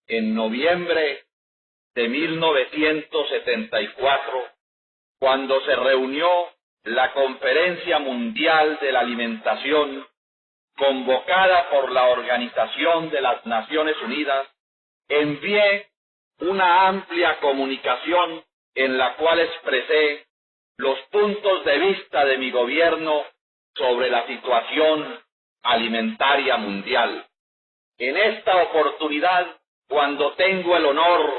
en noviembre de 1974, cuando se reunió la Conferencia Mundial de la Alimentación, convocada por la Organización de las Naciones Unidas, envié una amplia comunicación en la cual expresé los puntos de vista de mi gobierno sobre la situación alimentaria mundial. En esta oportunidad, cuando tengo el honor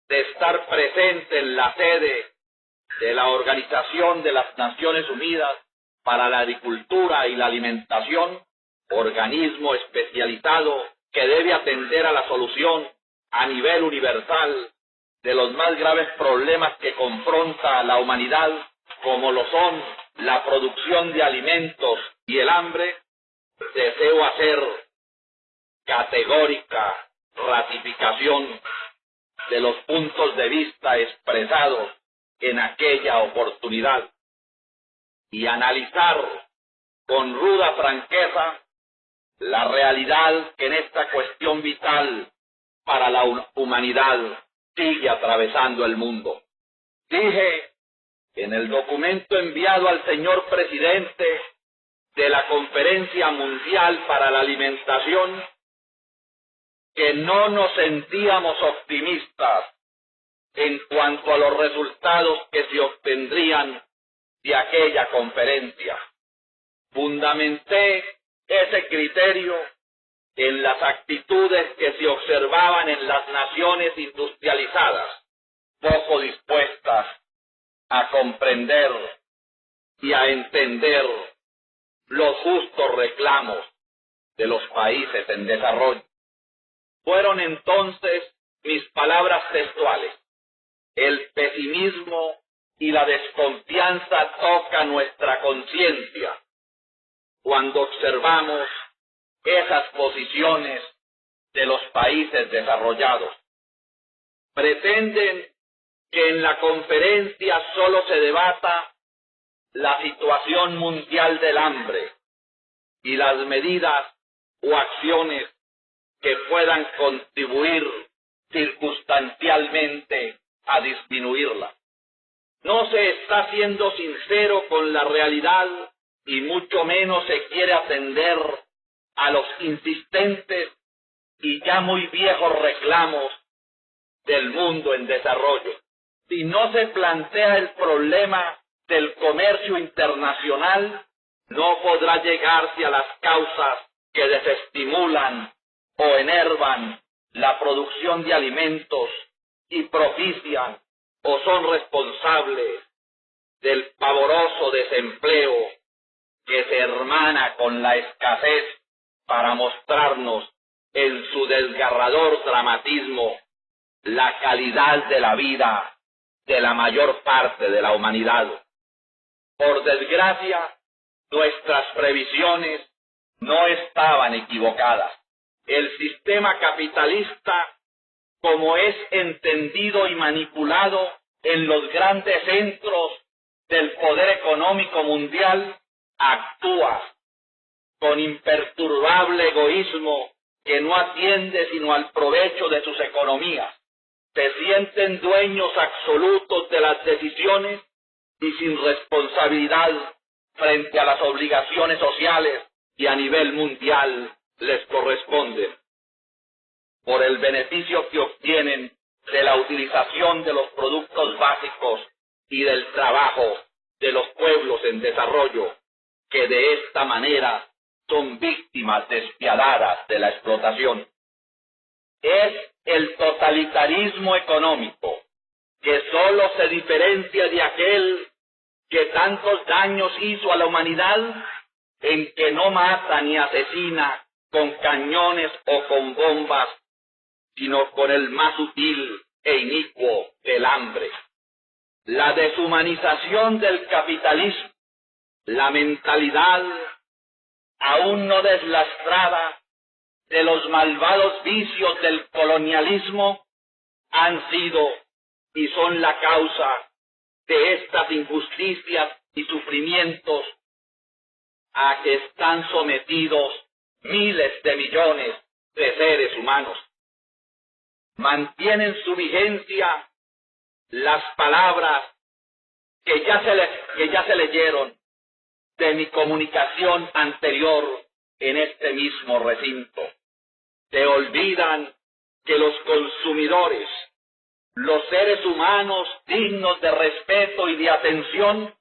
de estar presente en la sede de la Organización de las Naciones Unidas para la Agricultura y la Alimentación, organismo especializado que debe atender a la solución a nivel universal de los más graves problemas que confronta a la humanidad, como lo son la producción de alimentos y el hambre, deseo hacer categórica ratificación de los puntos de vista expresados en aquella oportunidad y analizar con ruda franqueza la realidad que en esta cuestión vital para la humanidad sigue atravesando el mundo. Dije en el documento enviado al señor presidente de la Conferencia Mundial para la Alimentación que no nos sentíamos optimistas en cuanto a los resultados que se obtendrían de aquella conferencia. Fundamenté ese criterio en las actitudes que se observaban en las naciones industrializadas, poco dispuestas a comprender y a entender los justos reclamos de los países en desarrollo. Fueron entonces mis palabras textuales: el pesimismo y la desconfianza tocan nuestra conciencia cuando observamos esas posiciones de los países desarrollados. Pretenden que en la conferencia solo se debata la situación mundial del hambre y las medidas o acciones que puedan contribuir circunstancialmente a disminuirla. No se está siendo sincero con la realidad y mucho menos se quiere atender a los insistentes y ya muy viejos reclamos del mundo en desarrollo. Si no se plantea el problema del comercio internacional, no podrá llegarse a las causas que desestimulan o enervan la producción de alimentos y propician o son responsables del pavoroso desempleo que se hermana con la escasez para mostrarnos en su desgarrador dramatismo la calidad de la vida de la mayor parte de la humanidad. Por desgracia, nuestras previsiones no estaban equivocadas. El sistema capitalista, como es entendido y manipulado en los grandes centros del poder económico mundial, actúa con imperturbable egoísmo que no atiende sino al provecho de sus economías. Se sienten dueños absolutos de las decisiones y sin responsabilidad frente a las obligaciones sociales que a nivel mundial les corresponden. Por el beneficio que obtienen de la utilización de los productos básicos y del trabajo de los pueblos en desarrollo, que de esta manera son víctimas despiadadas de la explotación. Es el totalitarismo económico, que solo se diferencia de aquel que tantos daños hizo a la humanidad, en que no mata ni asesina con cañones o con bombas, sino con el más sutil e inicuo del hambre. La deshumanización del capitalismo, la mentalidad aún no deslastrada de los malvados vicios del colonialismo, han sido y son la causa de estas injusticias y sufrimientos a que están sometidos miles de millones de seres humanos. mantienen su vigencia las palabras que ya se leyeron de mi comunicación anterior en este mismo recinto. Se olvidan que los consumidores, los seres humanos dignos de respeto y de atención,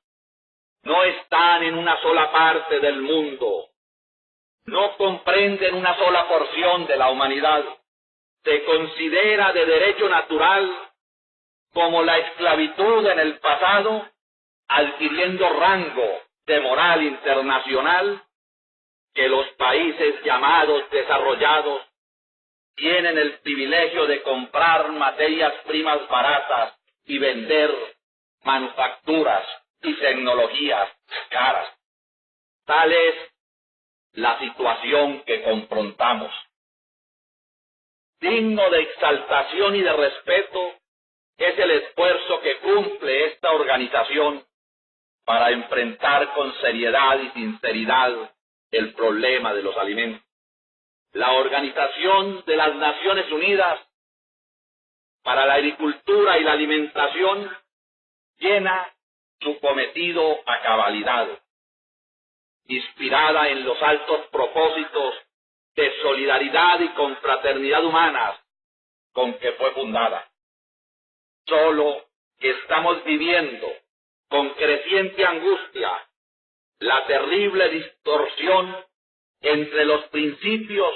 no están en una sola parte del mundo, no comprenden una sola porción de la humanidad. Se considera de derecho natural, como la esclavitud en el pasado, adquiriendo rango de moral internacional, que los países llamados desarrollados tienen el privilegio de comprar materias primas baratas y vender manufacturas y tecnologías caras. Tal es la situación que confrontamos. Digno de exaltación y de respeto es el esfuerzo que cumple esta organización para enfrentar con seriedad y sinceridad el problema de los alimentos. La Organización de las Naciones Unidas para la Agricultura y la Alimentación llena su cometido a cabalidad, inspirada en los altos propósitos de solidaridad y confraternidad humanas con que fue fundada. Solo que estamos viviendo con creciente angustia la terrible distorsión entre los principios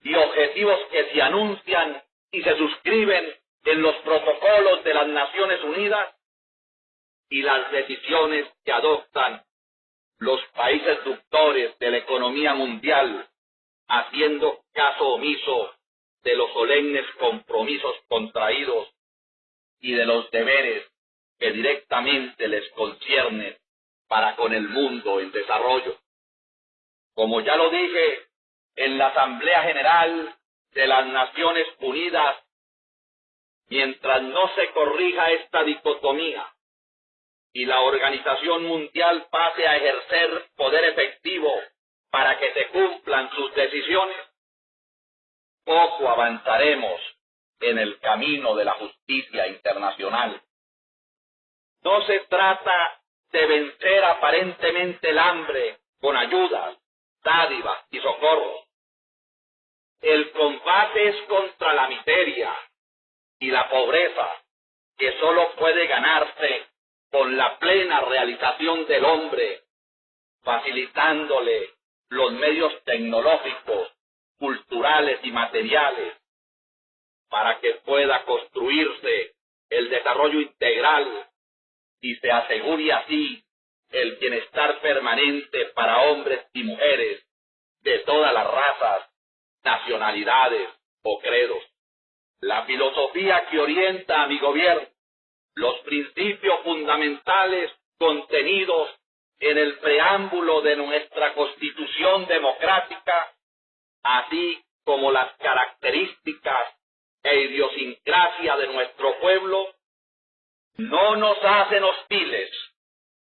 y objetivos que se anuncian y se suscriben en los protocolos de las Naciones Unidas y las decisiones que adoptan los países ductores de la economía mundial, haciendo caso omiso de los solemnes compromisos contraídos y de los deberes que directamente les conciernen para con el mundo en desarrollo. Como ya lo dije en la Asamblea General de las Naciones Unidas, mientras no se corrija esta dicotomía y la Organización Mundial pase a ejercer poder efectivo para que se cumplan sus decisiones, poco avanzaremos en el camino de la justicia internacional. No se trata de vencer aparentemente el hambre con ayudas, dádivas y socorros. El combate es contra la miseria y la pobreza, que solo puede ganarse con la plena realización del hombre, facilitándole los medios tecnológicos, culturales y materiales, para que pueda construirse el desarrollo integral y se asegure así el bienestar permanente para hombres y mujeres de todas las razas, nacionalidades o credos. La filosofía que orienta a mi gobierno, los principios fundamentales contenidos en el preámbulo de nuestra Constitución democrática, así como las características e idiosincrasia de nuestro pueblo, no nos hacen hostiles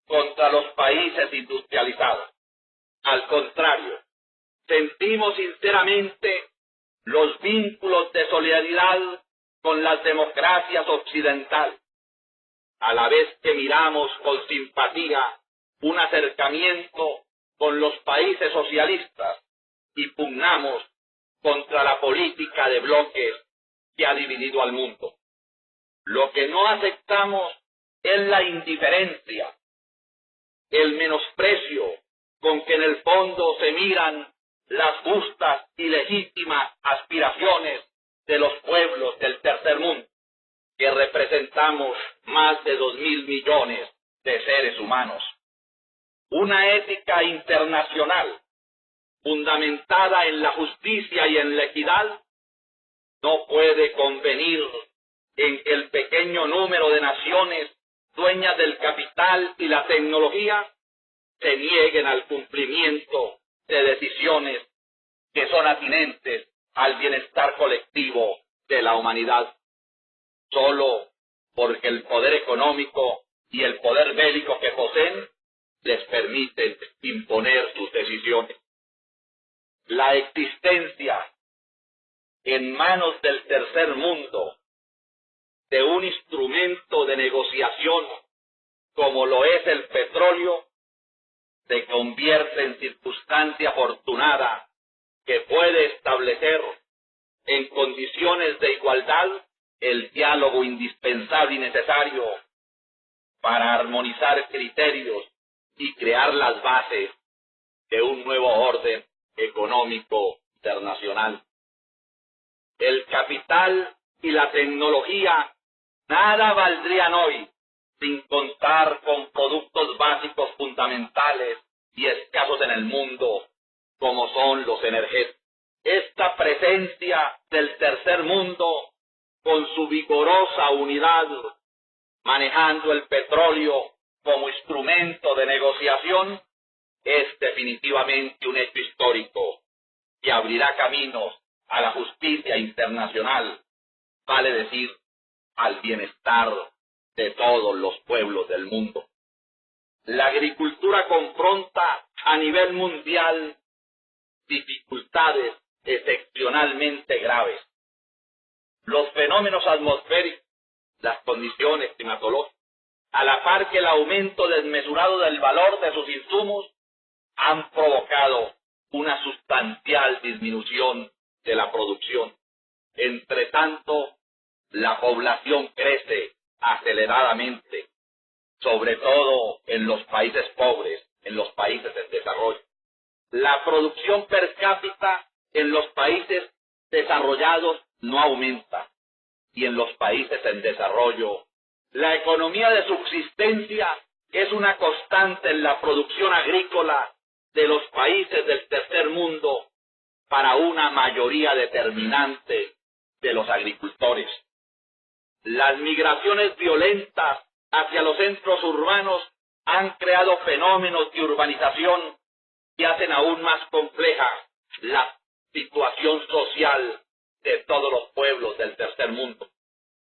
contra los países industrializados. Al contrario, sentimos sinceramente los vínculos de solidaridad con las democracias occidentales, a la vez que miramos con simpatía un acercamiento con los países socialistas y pugnamos contra la política de bloques que ha dividido al mundo. Lo que no aceptamos es la indiferencia, el menosprecio con que en el fondo se miran las justas y legítimas aspiraciones de los pueblos del tercer mundo, que representamos más de 2.000 millones de seres humanos. Una ética internacional fundamentada en la justicia y en la equidad no puede convenir en que el pequeño número de naciones dueñas del capital y la tecnología se nieguen al cumplimiento de decisiones que son atinentes al bienestar colectivo de la humanidad, solo porque el poder económico y el poder bélico que poseen les permiten imponer sus decisiones. La existencia en manos del tercer mundo de un instrumento de negociación como lo es el petróleo, se convierte en circunstancia afortunada que puede establecer en condiciones de igualdad el diálogo indispensable y necesario para armonizar criterios y crear las bases de un nuevo orden económico internacional. El capital y la tecnología nada valdrían hoy sin contar con productos básicos fundamentales y escasos en el mundo, como son los energéticos. Esta presencia del tercer mundo, con su vigorosa unidad, manejando el petróleo como instrumento de negociación, es definitivamente un hecho histórico que abrirá caminos a la justicia internacional, vale decir, al bienestar de todos los pueblos del mundo. La agricultura confronta a nivel mundial dificultades excepcionalmente graves. Los fenómenos atmosféricos, las condiciones climatológicas, a la par que el aumento desmesurado del valor de sus insumos, han provocado una sustancial disminución de la producción. Entre tanto, la población crece aceleradamente, sobre todo en los países pobres, en los países en desarrollo. La producción per cápita en los países desarrollados no aumenta, y en los países en desarrollo, la economía de subsistencia es una constante en la producción agrícola de los países del tercer mundo para una mayoría determinante de los agricultores. Las migraciones violentas hacia los centros urbanos han creado fenómenos de urbanización que hacen aún más compleja la situación social de todos los pueblos del tercer mundo.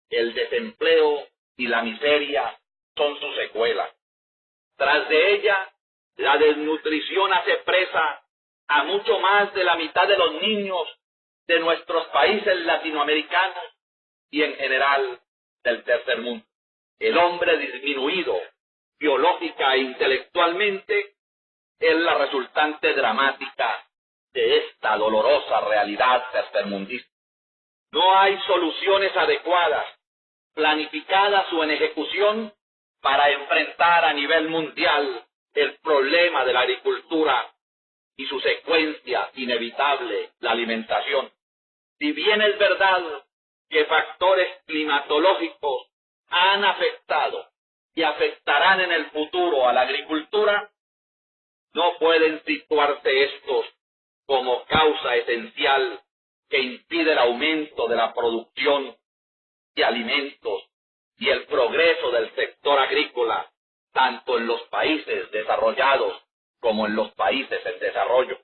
El desempleo y la miseria son su secuela. Tras de ella, la desnutrición hace presa a mucho más de la mitad de los niños de nuestros países latinoamericanos y en general del tercer mundo. El hombre disminuido biológica e intelectualmente es la resultante dramática de esta dolorosa realidad tercermundista. No hay soluciones adecuadas, planificadas o en ejecución para enfrentar a nivel mundial el problema de la agricultura y su secuencia inevitable, la alimentación. Si bien es verdad que factores climatológicos han afectado y afectarán en el futuro a la agricultura, no pueden situarse estos como causa esencial que impide el aumento de la producción de alimentos y el progreso del sector agrícola, tanto en los países desarrollados como en los países en desarrollo.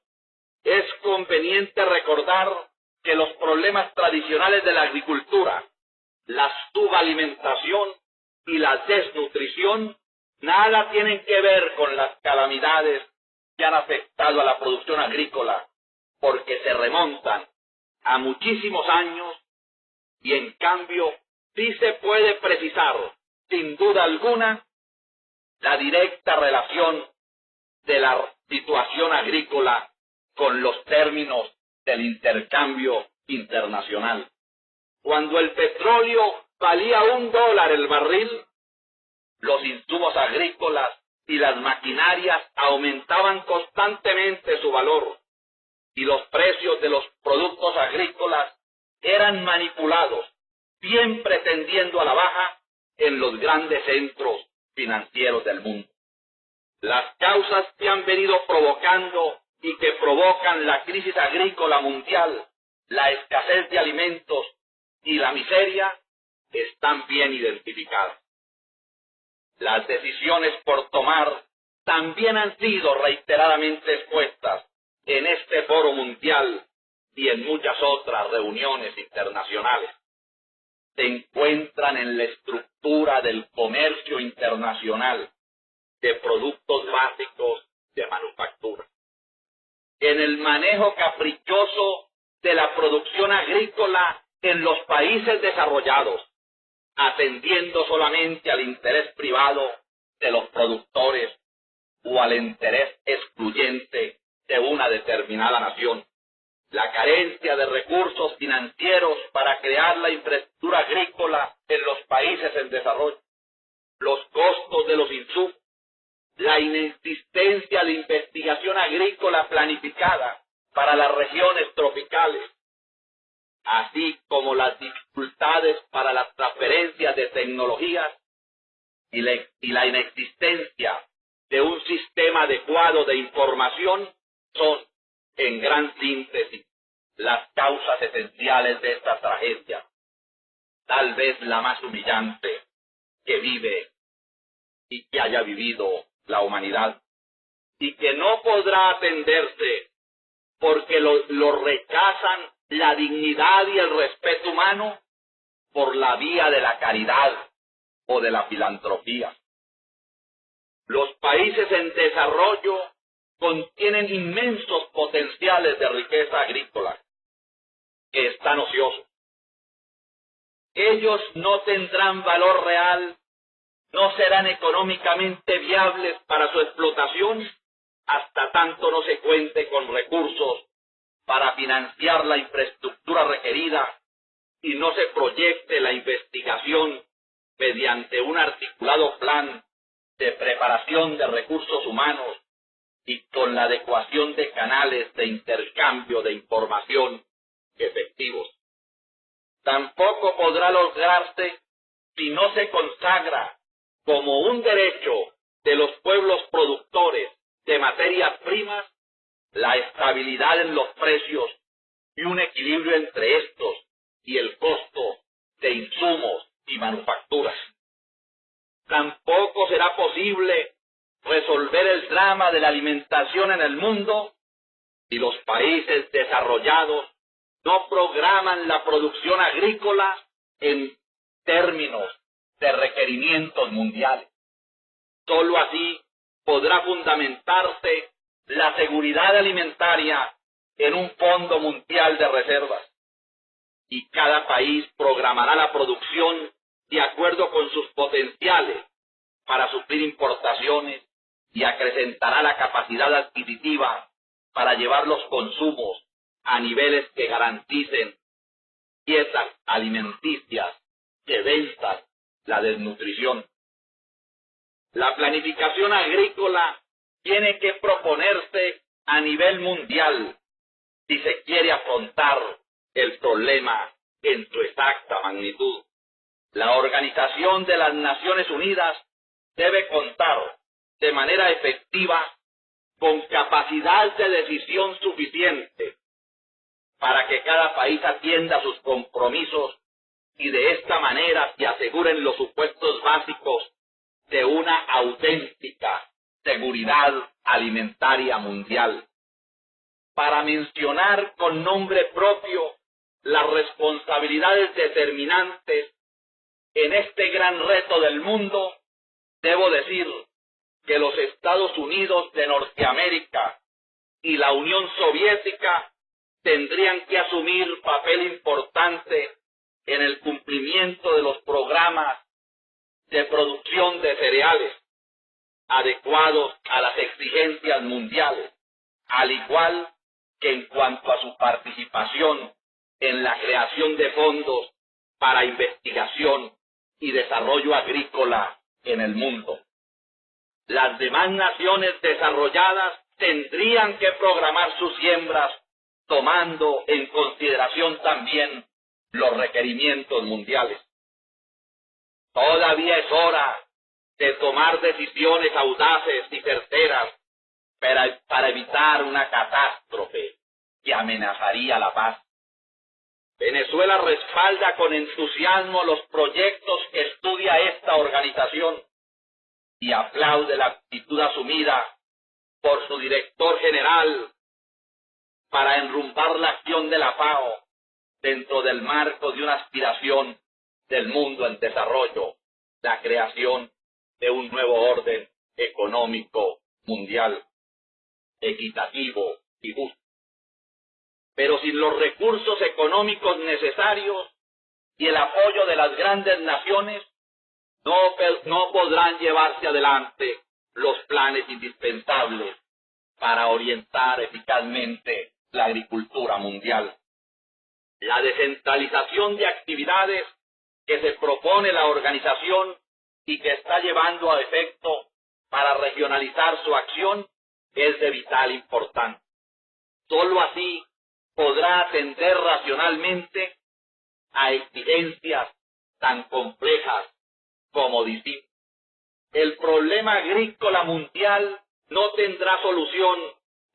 Es conveniente recordar que los problemas tradicionales de la agricultura, la subalimentación y la desnutrición, nada tienen que ver con las calamidades que han afectado a la producción agrícola, porque se remontan a muchísimos años y en cambio sí se puede precisar, sin duda alguna, la directa relación de la situación agrícola con los términos del intercambio internacional. Cuando el petróleo valía $1 el barril, los insumos agrícolas y las maquinarias aumentaban constantemente su valor y los precios de los productos agrícolas eran manipulados, siempre tendiendo a la baja en los grandes centros financieros del mundo. Las causas que han venido provocando y que provocan la crisis agrícola mundial, la escasez de alimentos y la miseria, están bien identificadas. Las decisiones por tomar también han sido reiteradamente expuestas en este foro mundial y en muchas otras reuniones internacionales. Se encuentran en la estructura del comercio internacional de productos básicos de manufactura, en el manejo caprichoso de la producción agrícola en los países desarrollados, atendiendo solamente al interés privado de los productores o al interés excluyente de una determinada nación. La carencia de recursos financieros para crear la infraestructura agrícola en los países en desarrollo, los costos de los insumos, la inexistencia de investigación agrícola planificada para las regiones tropicales, así como las dificultades para las transferencias de tecnologías y la inexistencia de un sistema adecuado de información son, en gran síntesis, las causas esenciales de esta tragedia, tal vez la más humillante que vive y que haya vivido la humanidad, y que no podrá atenderse porque lo rechazan la dignidad y el respeto humano por la vía de la caridad o de la filantropía. Los países en desarrollo contienen inmensos potenciales de riqueza agrícola que están ociosos. Ellos no tendrán valor real, no serán económicamente viables para su explotación hasta tanto no se cuente con recursos para financiar la infraestructura requerida y no se proyecte la investigación mediante un articulado plan de preparación de recursos humanos y con la adecuación de canales de intercambio de información efectivos. Tampoco podrá lograrse si no se consagra como un derecho de los pueblos productores de materias primas la estabilidad en los precios y un equilibrio entre estos y el costo de insumos y manufacturas. Tampoco será posible resolver el drama de la alimentación en el mundo si los países desarrollados no programan la producción agrícola en términos de requerimientos mundiales. Sólo así podrá fundamentarse la seguridad alimentaria en un fondo mundial de reservas, y cada país programará la producción de acuerdo con sus potenciales para suplir importaciones y acrecentará la capacidad adquisitiva para llevar los consumos a niveles que garanticen dietas alimenticias que venzan la desnutrición. La planificación agrícola tiene que proponerse a nivel mundial si se quiere afrontar el problema en su exacta magnitud. La Organización de las Naciones Unidas debe contar de manera efectiva con capacidad de decisión suficiente para que cada país atienda sus compromisos y de esta manera se aseguren los supuestos básicos de una auténtica seguridad alimentaria mundial. Para mencionar con nombre propio las responsabilidades determinantes en este gran reto del mundo, debo decir que los Estados Unidos de Norteamérica y la Unión Soviética tendrían que asumir papel importante en el cumplimiento de los programas de producción de cereales adecuados a las exigencias mundiales, al igual que en cuanto a su participación en la creación de fondos para investigación y desarrollo agrícola en el mundo. Las demás naciones desarrolladas tendrían que programar sus siembras tomando en consideración también los requerimientos mundiales. Todavía es hora de tomar decisiones audaces y certeras para evitar una catástrofe que amenazaría la paz. Venezuela respalda con entusiasmo los proyectos que estudia esta organización y aplaude la actitud asumida por su director general para enrumbar la acción de la FAO dentro del marco de una aspiración del mundo en desarrollo, la creación de un nuevo orden económico mundial, equitativo y justo. Pero sin los recursos económicos necesarios y el apoyo de las grandes naciones, no podrán llevarse adelante los planes indispensables para orientar eficazmente la agricultura mundial. La descentralización de actividades que se propone la organización y que está llevando a efecto para regionalizar su acción es de vital importancia. Solo así podrá atender racionalmente a exigencias tan complejas como distintas. El problema agrícola mundial no tendrá solución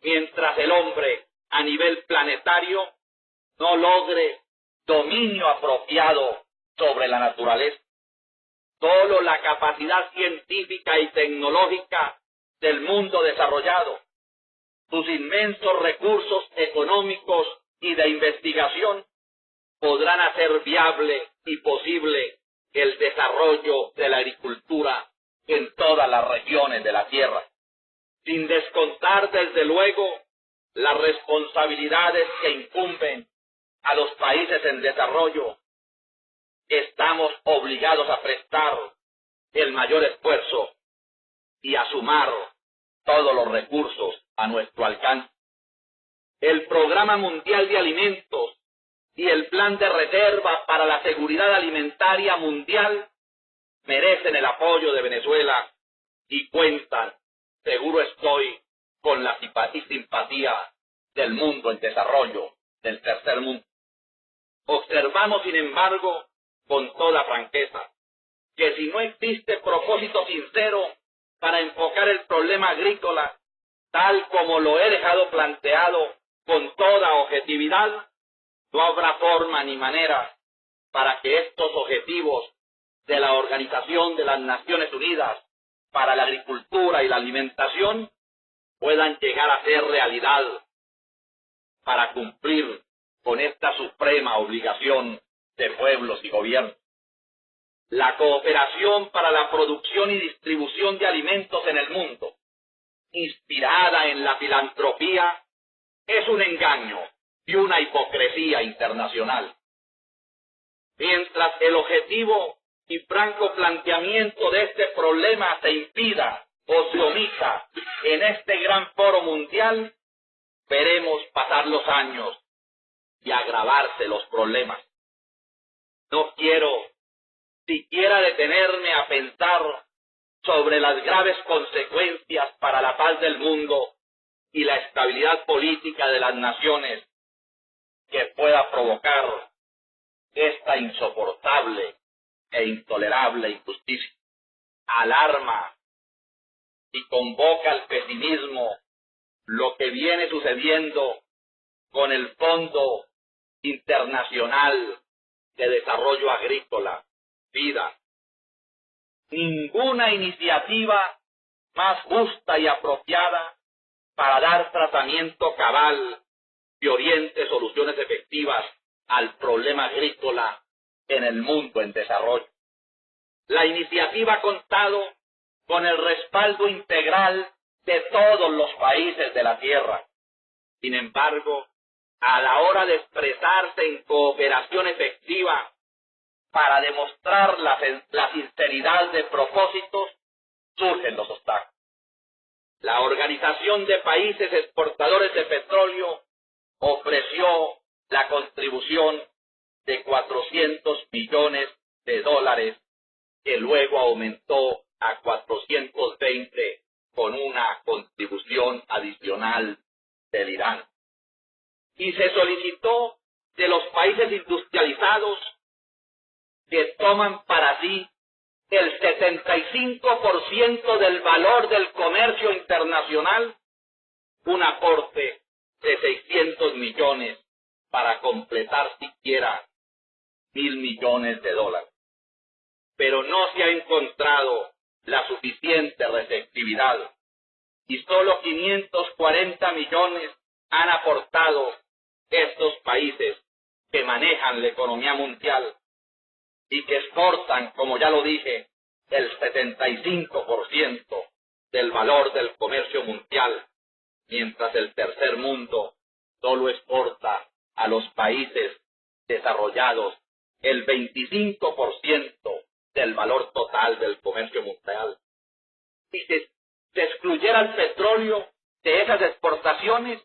mientras el hombre a nivel planetario no logre dominio apropiado sobre la naturaleza. Solo la capacidad científica y tecnológica del mundo desarrollado, sus inmensos recursos económicos y de investigación, podrán hacer viable y posible el desarrollo de la agricultura en todas las regiones de la tierra, sin descontar desde luego las responsabilidades que incumben a los países en desarrollo. Estamos obligados a prestar el mayor esfuerzo y a sumar todos los recursos a nuestro alcance. El Programa Mundial de Alimentos y el Plan de Reserva para la Seguridad Alimentaria Mundial merecen el apoyo de Venezuela y cuentan, seguro estoy, con la simpatía del mundo en desarrollo, del tercer mundo. Observamos, sin embargo, con toda franqueza, que si no existe propósito sincero para enfocar el problema agrícola, tal como lo he dejado planteado con toda objetividad, no habrá forma ni manera para que estos objetivos de la Organización de las Naciones Unidas para la Agricultura y la Alimentación puedan llegar a ser realidad para cumplir con esta suprema obligación de pueblos y gobiernos. La cooperación para la producción y distribución de alimentos en el mundo, inspirada en la filantropía, es un engaño y una hipocresía internacional. Mientras el objetivo y franco planteamiento de este problema se impida o se omita en este gran foro mundial, veremos pasar los años y agravarse los problemas. No quiero siquiera detenerme a pensar sobre las graves consecuencias para la paz del mundo y la estabilidad política de las naciones que pueda provocar esta insoportable e intolerable injusticia. Alarma y convoca al pesimismo lo que viene sucediendo con el Fondo Internacional de Desarrollo Agrícola, FIDA. Ninguna iniciativa más justa y apropiada para dar tratamiento cabal y oriente soluciones efectivas al problema agrícola en el mundo en desarrollo. La iniciativa ha contado con el respaldo integral de todos los países de la Tierra. Sin embargo, a la hora de expresarse en cooperación efectiva para demostrar la sinceridad de propósitos, surgen los obstáculos. La Organización de Países Exportadores de Petróleo ofreció la contribución de $400 millones, que luego aumentó a 420 con una contribución adicional del Irán. Y se solicitó de los países industrializados que toman para sí el 75% del valor del comercio internacional, un aporte de 600 millones para completar siquiera $1.000 millones. Pero no se ha encontrado la suficiente receptividad y solo 540 millones han aportado estos países que manejan la economía mundial y que exportan, como ya lo dije, el 75% del valor del comercio mundial, mientras el tercer mundo solo exporta a los países desarrollados el 25% del valor total del comercio mundial. Si se excluyera el petróleo de esas exportaciones,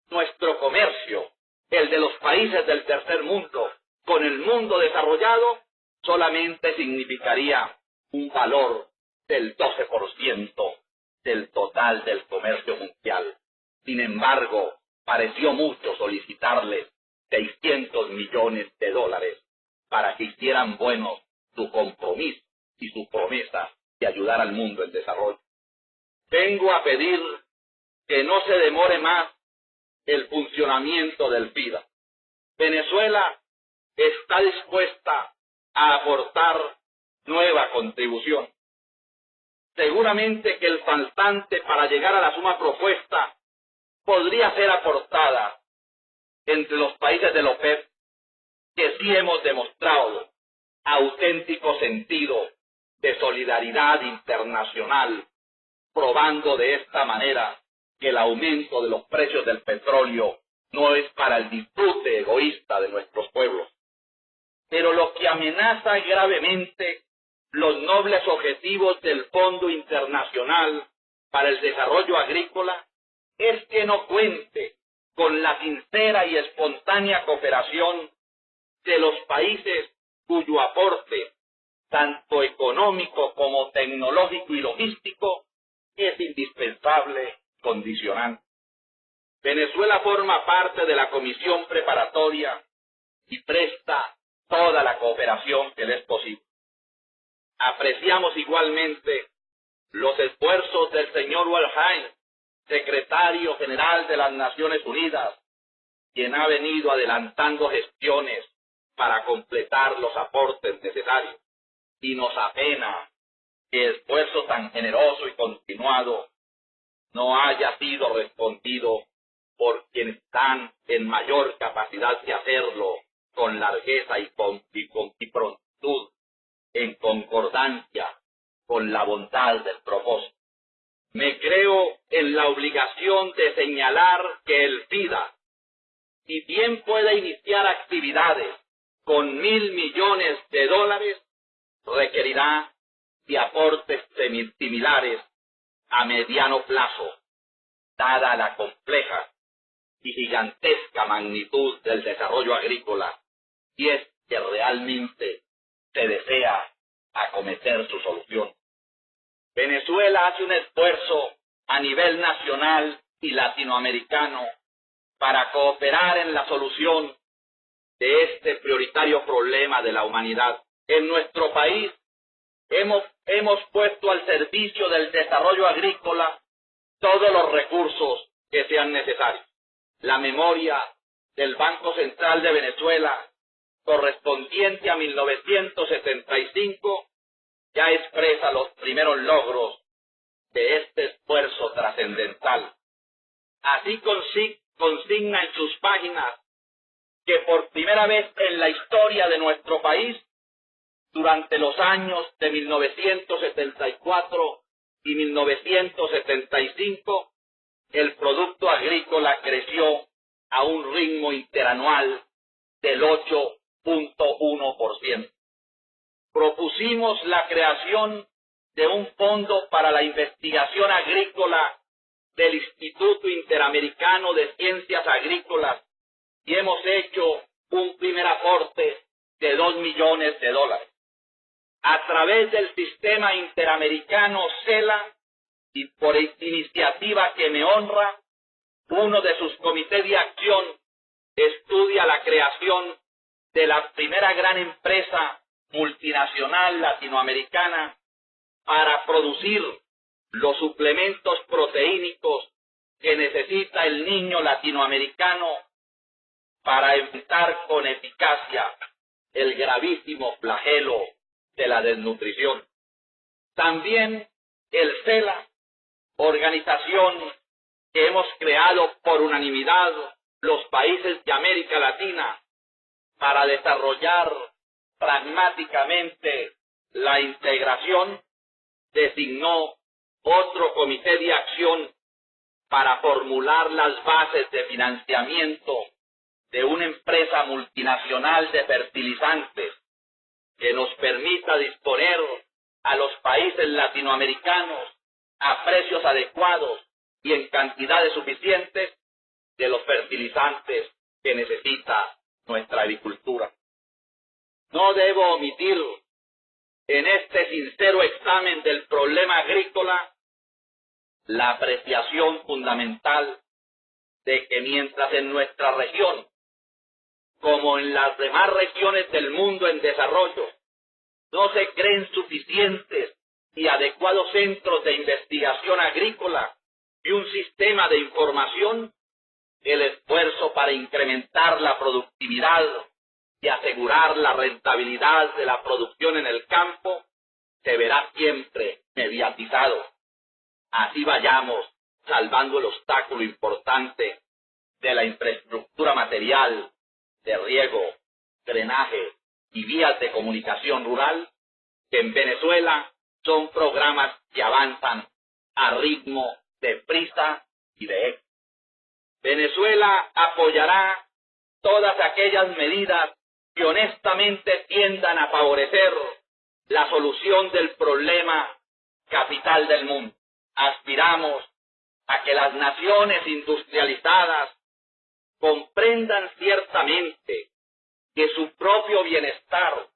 nuestro comercio, el de los países del tercer mundo, con el mundo desarrollado, solamente significaría un valor del 12% del total del comercio mundial. Sin embargo, pareció mucho solicitarles 600 millones de dólares para que hicieran buenos su compromiso y su promesa de ayudar al mundo en desarrollo. Vengo a pedir que no se demore más el funcionamiento del FIDA. Venezuela está dispuesta a aportar nueva contribución. Seguramente que el faltante para llegar a la suma propuesta podría ser aportada entre los países de la OPEP, que sí hemos demostrado auténtico sentido de solidaridad internacional, probando de esta manera que el aumento de los precios del petróleo no es para el disfrute egoísta de nuestros pueblos. Pero lo que amenaza gravemente los nobles objetivos del Fondo Internacional para el Desarrollo Agrícola es que no cuente con la sincera y espontánea cooperación de los países cuyo aporte, tanto económico como tecnológico y logístico, es indispensable condicionante. Venezuela forma parte de la comisión preparatoria y presta toda la cooperación que le es posible. Apreciamos igualmente los esfuerzos del señor Waldheim, secretario general de las Naciones Unidas, quien ha venido adelantando gestiones para completar los aportes necesarios. Y nos apena que esfuerzo tan generoso y continuado no haya sido respondido por quienes están en mayor capacidad de hacerlo con largueza y prontitud, en concordancia con la bondad del propósito. Me creo en la obligación de señalar que el FIDA, si bien puede iniciar actividades con $1.000 millones, requerirá de aportes similares a mediano plazo, dada la compleja y gigantesca magnitud del desarrollo agrícola, y es que realmente se desea acometer su solución. Venezuela hace un esfuerzo a nivel nacional y latinoamericano para cooperar en la solución de este prioritario problema de la humanidad. En nuestro país hemos puesto al servicio del desarrollo agrícola todos los recursos que sean necesarios. La memoria del Banco Central de Venezuela, correspondiente a 1975, ya expresa los primeros logros de este esfuerzo trascendental. Así consigna en sus páginas que por primera vez en la historia de nuestro país, durante los años de 1974 y 1975, el producto agrícola creció a un ritmo interanual del 8.1%. Propusimos la creación de un fondo para la investigación agrícola del Instituto Interamericano de Ciencias Agrícolas y hemos hecho un primer aporte de $2 millones. A través del sistema interamericano CELA y por iniciativa que me honra, uno de sus comités de acción estudia la creación de la primera gran empresa multinacional latinoamericana para producir los suplementos proteínicos que necesita el niño latinoamericano para enfrentar con eficacia el gravísimo flagelo de la desnutrición. También el CELA, organización que hemos creado por unanimidad los países de América Latina para desarrollar pragmáticamente la integración, designó otro comité de acción para formular las bases de financiamiento de una empresa multinacional de fertilizantes que nos permita disponer a los países latinoamericanos a precios adecuados y en cantidades suficientes de los fertilizantes que necesita nuestra agricultura. No debo omitir en este sincero examen del problema agrícola la apreciación fundamental de que mientras en nuestra región, como en las demás regiones del mundo en desarrollo, no se creen suficientes y adecuados centros de investigación agrícola y un sistema de información, el esfuerzo para incrementar la productividad y asegurar la rentabilidad de la producción en el campo se verá siempre mediatizado. Así vayamos salvando el obstáculo importante de la infraestructura material, de riego, drenaje y vías de comunicación rural, que en Venezuela son programas que avanzan a ritmo de prisa y de éxito. Venezuela apoyará todas aquellas medidas que honestamente tiendan a favorecer la solución del problema capital del mundo. Aspiramos a que las naciones industrializadas comprendan ciertamente que su propio bienestar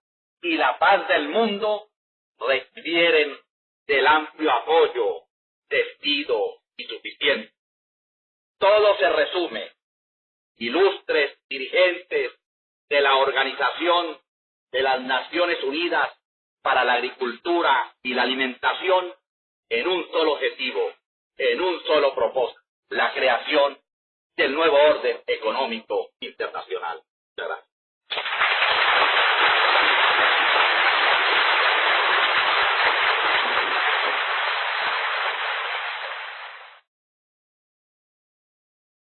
y la paz del mundo requieren del amplio apoyo debido y suficiente. Todo se resume, ilustres dirigentes de la Organización de las Naciones Unidas para la Agricultura y la Alimentación, en un solo objetivo, en un solo propósito: la creación del nuevo orden económico internacional. Muchas gracias.